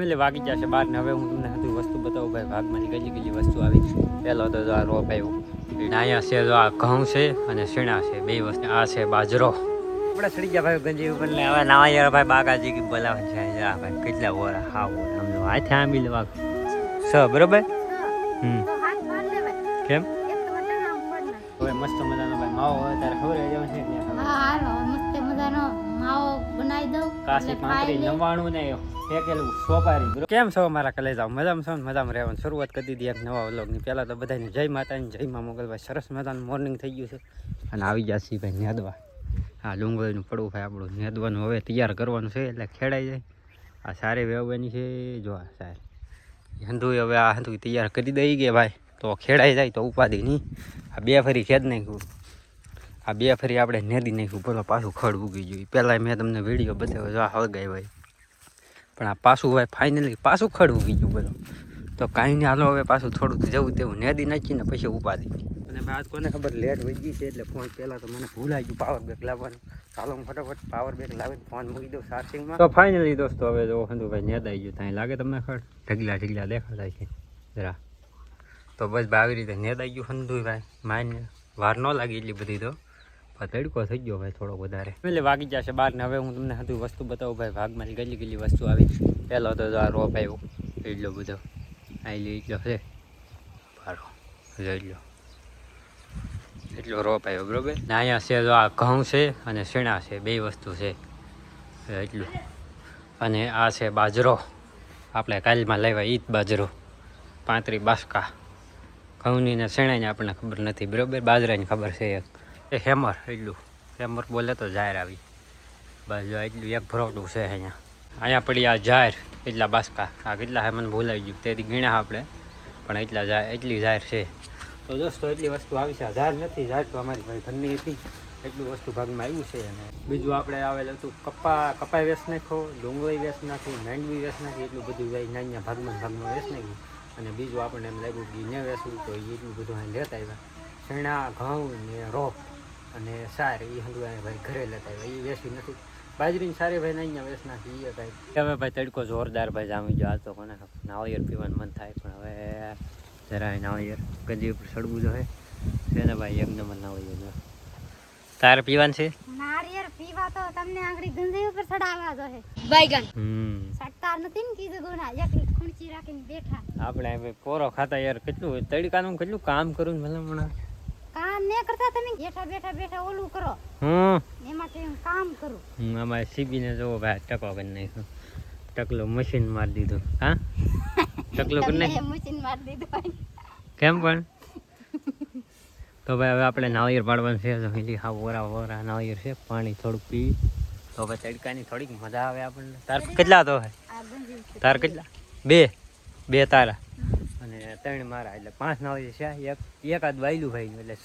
એટલે વાગી જશે બાર ને હવે હું તમને બધું વસ્તુ બતાવું ભાઈ ભાગમાંથી કેટલી વસ્તુ આવી પહેલો તો આ રોપ આવ્યો અહીંયા છે જો આ ઘઉં છે અને શીણા છે બે વસ્તુ આ છે બાજરો આપણે ચડી ગયા ભાઈ ગંજી ઉપર ને હવે નાવા યાર ભાઈ બાગાજી કે બોલાવે છે આ ભાઈ કેટલા ઓરા હાવ આમ હાથે આંબી લેવા બરોબર કેમ હવે મસ્ત મજાનો ભાઈ માવો હોય ત્યારે ખબર છે મસ્ત મજાનો માવો બનાવી દઉં કાશી 95 ને ફેકેલું સોપારી કેમ છો મારા કલેજાઓ મજામાં છો ને મજામાં રહેવાનું શરૂઆત કરી દીધી એક નવા વ્લોગની પહેલાં તો બધાને જય માતાની જય મા મોગલભાઈ સરસ મજાનું મોર્નિંગ થઈ ગયું છે અને આવી ગયા છીએ ભાઈ નેદવા હા ડુંગળીનું પડવું ભાઈ આપણું નેદવાનું હવે તૈયાર કરવાનું છે એટલે ખેડાઈ જાય આ સારી વેવવાની છે જો આ સારી હંધું હવે આ હંધું તૈયાર કરી દઈ ગયા ભાઈ તો ખેડાઈ જાય તો ઉપાધિ નહીં આ બે ફરી ખેદ નાખ્યું આ બે ફરી આપણે નેદી નાખ્યું બોલો પાછું ખડ ઉગી ગયું પહેલાં મેં તમને વિડીયો બતાવ્યો જો આ હળગાય ભાઈ પણ આ પાછું ભાઈ ફાઇનલી પાછું ખડ ઉગી ગયું બોલો તો કાંઈ નહીં હાલો હવે પાછું થોડુંક જવું તેવું નેદી નાખીને પછી ઉપાધિ અને આજ કોને ખબર લેટ વહી ગઈ છે એટલે ફોન પહેલાં તો મને ભૂલાઈ ગયું પાવર બેક લાવવાનું ચાલો હું ફટાફટ પાવર બેક લાવીને ફોન મૂકી દઉં ચાર્જિંગમાં તો ફાઇનલી દોસ્તો હવે જો હંધુભાઈ નેદાઈ ગયું ત્યાં લાગે તમને ખડ ઢગલા દેખાતા છે જરા તો બસ આવી રીતે નેદાઈ ગયું હંધુભાઈ માઇને વાર ન લાગી એટલી બધી તો તડકો થઈ ગયો ભાઈ થોડો વધારે એટલે વાગી જશે બાર ને હવે હું તમને હતું વસ્તુ બતાવું ભાઈ ભાગમાંથી કેટલી વસ્તુ આવી પહેલો તો આ રોપ આવ્યો એટલો બધો આટલો છે ભારો એટલો રોપ આવ્યો બરોબર ને અહીંયા છે જો આ ઘઉં છે અને શીણા છે બે વસ્તુ છે એટલું અને આ છે બાજરો આપણે કાલમાં લાવ્યા ઈદ બાજરો 35 બાસકા ઘઉંની ને શીણાની આપણને ખબર નથી બરોબર બાજરાની ખબર છે એ હેમર એટલું હેમર બોલે તો જાહેર આવી બસ જો એટલું એક ભરોટું છે અહીંયા પડી આ જાહેર એટલા બાસકા આ કેટલા હે મને ભૂલાઈ ગયું તેથી ગણ્યા આપણે પણ એટલી જાહેર છે તો દોસ્તો એટલી વસ્તુ આવી છે જાહેર નથી જાહેર તો અમારી ભાઈ ઘરની હતી એટલું વસ્તુ ભાગમાં આવ્યું છે અને બીજું આપણે આવેલું હતું કપાઈ વેસ નાખો ડુંગળી વેસ નાખી માંડવી વેસ નાખી એટલું બધું નાના ભાગમાં વેસ નાખ્યું અને બીજું આપણને એમ લાગ્યું કે ને વેસવું તો એટલું બધું અહીં લેતા આવ્યા શેણા ઘઉં ને રોપ અને સાર એ હંધું ભાઈ ઘરે લેતા આવ્યા એ વેસી નથી બાજરીની સારી ભાઈ અહીંયા વેસ નાખી એ કાંઈ હવે ભાઈ તડકો જોરદાર ભાઈ જામી ગયો આ તો કોને નાળિયેર પીવાનું મન થાય પણ હવે જરા નાળિયેર ગંજી ઉપર સડવું જોઈએ છે ને ભાઈ એક નંબર નાળિયેર તારે પીવાનું છે નાળિયેર પીવા તો તમને આંગળી ગંજી ઉપર સડાવવા જોઈએ બાયગન સડતા નથી ને કીધું ગુના એકલી ખુંચી રાખીને બેઠા આપણે હવે પોરો ખાતા યાર કેટલું તડકાનું કેટલું કામ કરું ને ભલામણા કામ ને કરતા તમે બેઠા ઓલું કરો એમાંથી હું કામ કરું અમારે સીબી ને જોવો ભાઈ ટકો કરી નાખ્યો ટકલો મશીન મારી દીધું હા ટકલો કરી નાખ્યો મશીન મારી દીધું કેમ પણ તો ભાઈ હવે આપણે નાળિયેર પાડવાનું છે તો હા વરા નાળિયેર છે પાણી થોડુંક પી તો ભાઈ તડકાની થોડીક મજા આવે આપણને તાર કેટલા તો હે તાર કેટલા બે તારા અને 3 મારા એટલે 5 નાળિયેર છે એકાદ વાયલું ભાઈ એટલે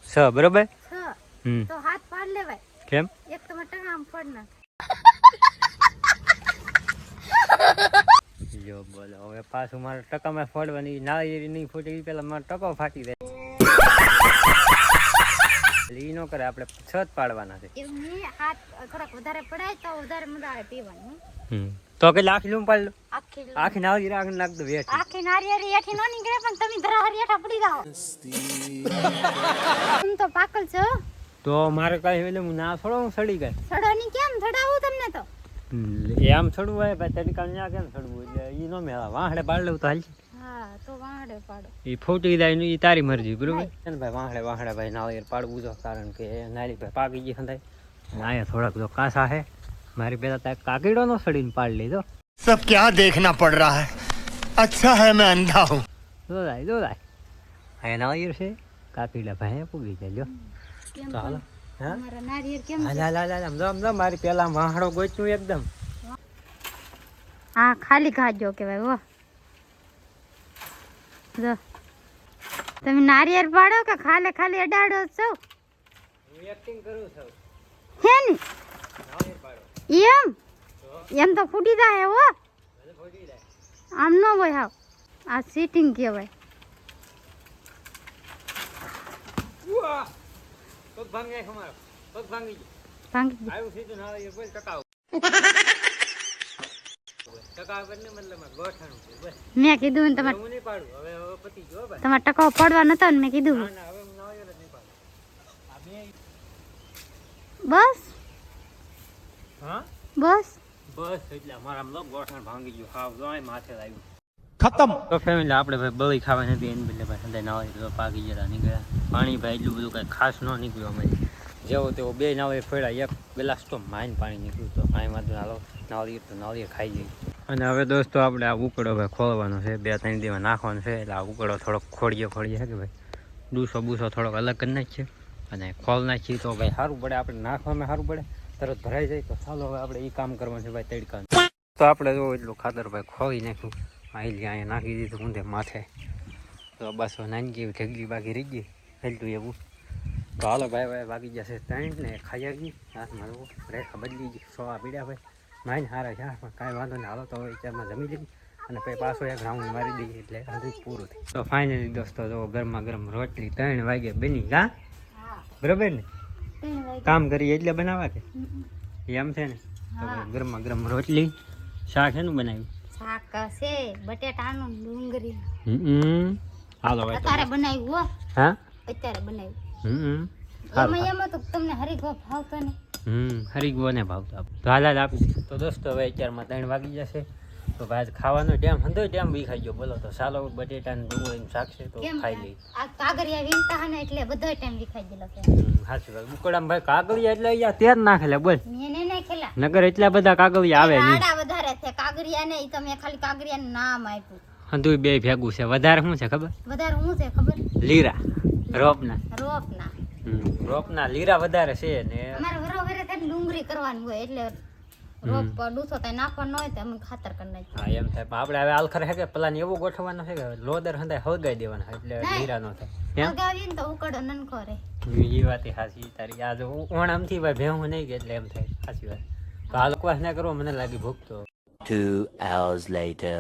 6 બરોબર તો હાથ પાડ લેવાય કેમ એક તો ટકામ પડ ના જો બોલો હવે પાછું મારા ટકામાં ફોડવાની નાળિયેરી નહીં ફૂટી પેલા મારો ટકો ફાટી જાય એટલે ઈ ન કરે આપણે 6 પાડવાના છે એમની હાથ થોડાક વધારે પડાય તો વધારે મજા આવે પીવાની તો કેટલા આખી લૂમ પાડ લો આખી નાળિયેર આગળ નાખ દો વેઠ આખી નાળિયેર હેઠી નો નીકળે પણ તમે ધરા હેઠા પડી જાઓ હું તો પાકલ છો તો મારે કઈ એટલે હું ના છોડો હું સડી ગઈ સડવાની કેમ સડાવું તમને તો આમ છોડવું હોય ભાઈ તડકા ન્યા કેમ છોડવું એટલે ઈ નો મેળા વાહડે પાડ લેવું તો હાલ હા તો વાહડે પાડો ઈ ફૂટી જાય ને ઈ તારી મરજી બરોબર છે ને ભાઈ વાહડે ભાઈ નાળિયેર પાડવું જો કારણ કે નાળી ભાઈ પાકી ગઈ હંધાય અને આયા થોડાક જો કાસા હે મારી પેલા તાર કાકીડો નો સડીને પાડ લીધો सब क्या देखना पड़ रहा है अच्छा है मैं अंधा हूँ દો દાય આ નાળિયેર છે કાકીડા ભાઈ પૂગી જાય કેમ તો હાલો હા મારા નાળિયેર કેમ હાલ મારી પેલા વાહડો ગોચ્યું એકદમ હા ખાલી ખાજો કેવાય વો જો તમે નાળિયેર પાડો કે ખાલી અડાડો છો હું એક્ટિંગ કરું છું હે ની નાળિયેર પાડો એમ તો ફૂટી જાય હો ફૂટી જાય આમ ન હોય હાવ આ સીટિંગ કહેવાય પગ ભાંગે ખમારો પગ ભાંગી ગયો ભાંગી આવ્યું સીધું નાળિયેર બોલ ટકાવ ટકા વગરને મતલબ ગોઠાણું છે બસ. મેં કીધું ને તમારે હું નહીં પાડું હવે પતિ જો ભાઈ. તમારે ટકો પડવા નતો ને મેં કીધું ના હવે હું નાળિયેર જ નહીં પાડું. આ બે બસ હા બસ બસ એટલે અમારા આમ ગોઠણ ભાંગી ગયું હાવ જોય માથે લાગ્યું. खत्म. તો ફેમિલી આપણે ભાઈ બળી ખાવાની હતી એને બદલે ભાઈ સંધે નાળી તો પાકી જતા નીકળ્યા. પાણી ભાઈ એટલું બધું કાંઈ ખાસ ન નીકળ્યું અમે જેવો તેવો બે નાળીએ ફેડ્યા એક ગ્લાસ તો માઇન પાણી નીકળ્યું તો કાંઈ વાંધો ના હાલો નાળીએ તો નાળીએ ખાઈ જઈએ. અને હવે દોસ્તો આપણે આ ઉકળો ભાઈ ખોલવાનો છે 2-3 દિવસ નાખવાનો છે એટલે આ ઉકળો થોડોક ખોડીએ છે કે ભાઈ ડૂસો બૂસો થોડોક અલગ કરી નાખીએ અને ખોલ નાખીએ તો ભાઈ સારું પડે આપણે નાખવામાં સારું પડે તરત ભરાઈ જાય તો ચાલો હવે આપણે એ કામ કરવાનું છે ભાઈ તડકા તો આપણે જો એટલું ખાતર ભાઈ ખોલી નાખ્યું અહીંયા નાખી દીધું ઊંધે માથે તો બસ નાનકી એવી ઠેકલી બાકી રહી ગઈ હેલતું એવું તો હાલો ભાઈ બાકી જશે 3 ને ખાઈ આવી હાથમાં રેખા બદલી ગઈ 100 પીડ્યા ભાઈ માઇન હારા છે પણ કાંઈ વાંધો નહીં હાલો તો હવે વિચારમાં જમી લઈ અને પછી પાછો એક રાઉન્ડ મારી દઈએ એટલે હજી પૂરું થયું તો ફાઇનલી દોસ્તો જો ગરમા ગરમ રોટલી 3 વાગે બની હા બરાબર ને કામ કરીએ એટલે બનાવવા કે એમ છે ને તો ગરમા ગરમ રોટલી શાક એનું બનાવ્યું શાક છે બટેટાનું ડુંગળી હાલો ભાઈ અત્યારે બનાવ્યું હો હા અત્યારે બનાવ્યું સારું એમાં તો તમને હરીગો ભાવતો ને હરીગવો ને ભાવતો તો હાલ આપી દીધું તો દોસ્તો હવે 4 માં 3 વાગી જશે તો ભાઈ ખાવાનો ટાઈમ હંધો ટાઈમ બી ખાઈ ગયો બોલો તો ચાલો બટેટા ને ડુંગળીનું શાક છે તો ખાઈ લઈ આ કાગરિયા વીણતા હે ને એટલે બધો ટાઈમ વિખાઈ ગયેલો છે સાચી વાત ઉકળામાં ભાઈ કાગળિયા એટલે અહીંયા તેર નાખેલા બોલ મેં ને ખેલા નગર એટલા બધા કાગળિયા આવે નહીં આડા વધારે છે કાગરિયા ને ઈ તમે ખાલી કાગરિયાનું નામ આપ્યું હંધુય બે ભેગું છે વધારે શું છે ખબર વધારે હું છે ખબર લીરા રોપના રોપના લીરા વધારે છે ને અમારે વરોવરે તે ડુંગળી કરવાની હોય એટલે રોપ ડૂસો તે નાખવાનો હોય તો અમે ખાતર કરી નાખીએ હા એમ થાય પણ આપણે હવે આલખર હે કે પ્લાન એવો ગોઠવવાનો છે કે લોદર હંધાય હળગાઈ દેવાના એટલે લીરા નો થાય હળગાવીએ ને તો ઉકળો નનકો રે એ વાત સાચી તારી આ જો ઓણામથી ભાઈ ભેહું નહીં કે એટલે એમ થાય સાચી વાત તો આ લોકવાસ ના કરવો મને લાગી ભૂખ તો 2 hours later.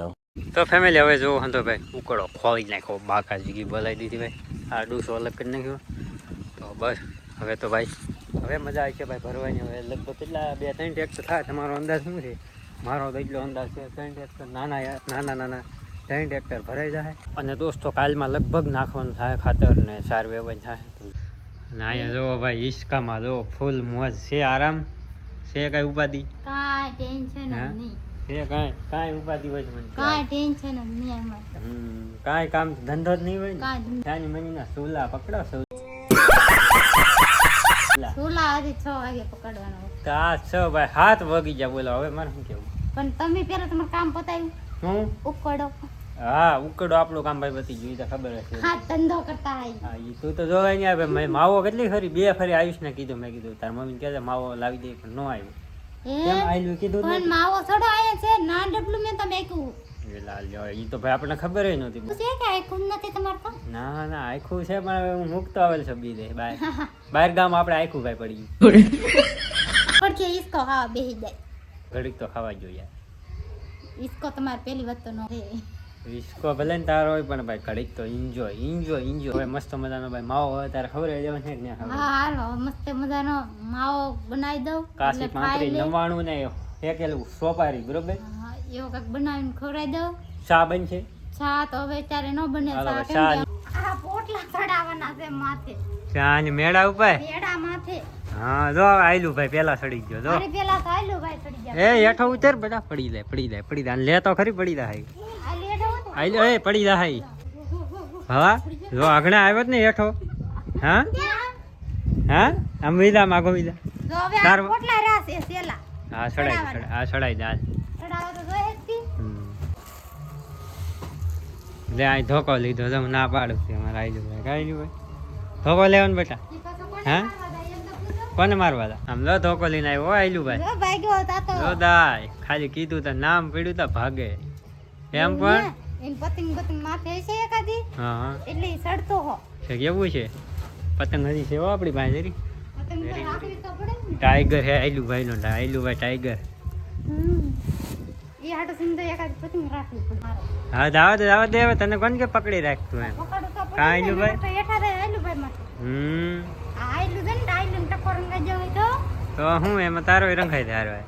તો ફેમિલી હવે જો હંતો ભાઈ ઉકળો ખોલી નાખો બાકા જીગી બોલાવી દીધી ભાઈ આ ડૂસો અલગ કરી નાખ્યો તો બસ હવે તો ભાઈ હવે મજા આવી છે ભાઈ ભરવાની હવે લગભગ કેટલા 2-3 ટ્રેક્ટર થાય તમારો અંદાજ શું છે મારો તો એટલો અંદાજ છે 3 ટ્રેક્ટર નાના 3 ટ્રેક્ટર ભરાઈ જાય અને દોસ્તો કાલમાં લગભગ નાખવાનું થાય ખાતર ને સાર વેવન થાય અને અહીંયા જો ભાઈ હિસકામાં જો ફૂલ મોજ છે આરામ છે કઈ ઉપાધિ કાંઈ ટેન્શન નહીં છે કાંઈ ઉપાધિ હોય છે મને કાંઈ ટેન્શન જ નહીં અમારે કાંઈ કામ ધંધો જ નહીં હોય ને કાંઈ ત્યાંની મનીના સોલા પકડો સોલા હજી 6 વાગે પકડવાનો આ 6 ભાઈ 7 વાગી જાય બોલો હવે મારે શું કેવું પણ તમે પેલા તમારું કામ પતાવ્યું હું ઉકળો હા ઉકળો આપણું કામ ભાઈ પતી ગયું એ તો ખબર હશે હાથ ધંધો કરતા હોય હા ઈ તું તો જોવાય નહીં આવે મેં માવો કેટલી ખરી 2 ફરી આયુષ ને કીધું મેં કીધું તાર મમ્મી કહે છે માવો લાવી દે પણ ન આવ્યો કેમ આયલું કીધું પણ માવો છોડો આયા છે ના ડબલું મેં તમે આખ્યું લાલ ઈ તો ભાઈ આપણને ખબર ય નહોતી છે કે આખ્યું નથી તમારે તો ના આખું છે પણ હવે હું મૂકતો આવેલ છે બી દે બહાર ગામ આપણે આખું ભાઈ પડી ગયું પડકે ઈસકો ખાવા બેહી જાય ઘડીક તો ખાવા જોઈએ ઈસકો તમારે પહેલી વાત તો ન છે રિસ્કો ભલે ને તારો હોય પણ ભાઈ ઘડીક તો એન્જોય હવે મસ્ત મજાનો ભાઈ માવો હોય તારે ખબર હોય જવાનું છે કે ના હા હાલો મસ્ત મજાનો માવો બનાવી દઉં કાશી 95 ને ફેકેલું સોપારી બરોબર હા એવો કાંઈક બનાવીને ખવડાવી દઉં ચા બનશે ચા તો હવે ત્યારે ન બને હાલો ચા ચા કેમ કે આ પોટલા ચડાવવાના છે માથે ચા ને મેળા ઉપર પેડા માથે હા જો આયલું ભાઈ પેલા સડી ગયો જો અરે પેલા તો આયલું ભાઈ ચડી જાય એ હેઠો ઉતર બેટા પડી જાય લે તો ખરી પડી જાય આ લેડો હતો આયલો એ પડી જાય હા જો આગણા આવ્યો જ ને હેઠો હા આમ વિલા માગો વિલા જો હવે આ પોટલા રાસે સેલા હા સડાઈ દે ચડાવો તો જોઈએ જ તી. લે આ ધોકો લીધો તો હું ના પાડું છું અમારે આયલું ભાઈ કાંઈ નહીં ભાઈ ધોકો લેવાનો બેટા ઈ પાછો કોને હા? મારવા જાય એમ તો પૂછો. કોને મારવા હતા આમ લો ધોકો લઈને આવ્યો આયલું ભાઈ જો ભાગ્યો હતા તો જો દાય ખાલી કીધું તો નામ પીડ્યું તો ભાગે એમ પણ એન પતંગ માથે છે એકાદી હા એટલે ઈ સડતો હો છે કેવું છે પતંગ હજી છે હો આપણી પાસે જરી પતંગ તો રાખવી તો પડે ને ટાઈગર હે આયલું ભાઈ નો ટાઈગર ઈ હાટો સિંધો એકાદી પતંગ રાખવી પડે મારો હા દાવા દે હવે તને કોણ કે પકડી રાખતું એમ પકડો તો પડે કાંઈ ને, નું ભાઈ? તો હેઠા રહે આયલું ભાઈ માથે આ આયલું છે ને આયલું ટકોર રંગાઈ જવું તો તો હું એમાં તારો રંગાઈ દે હારવાય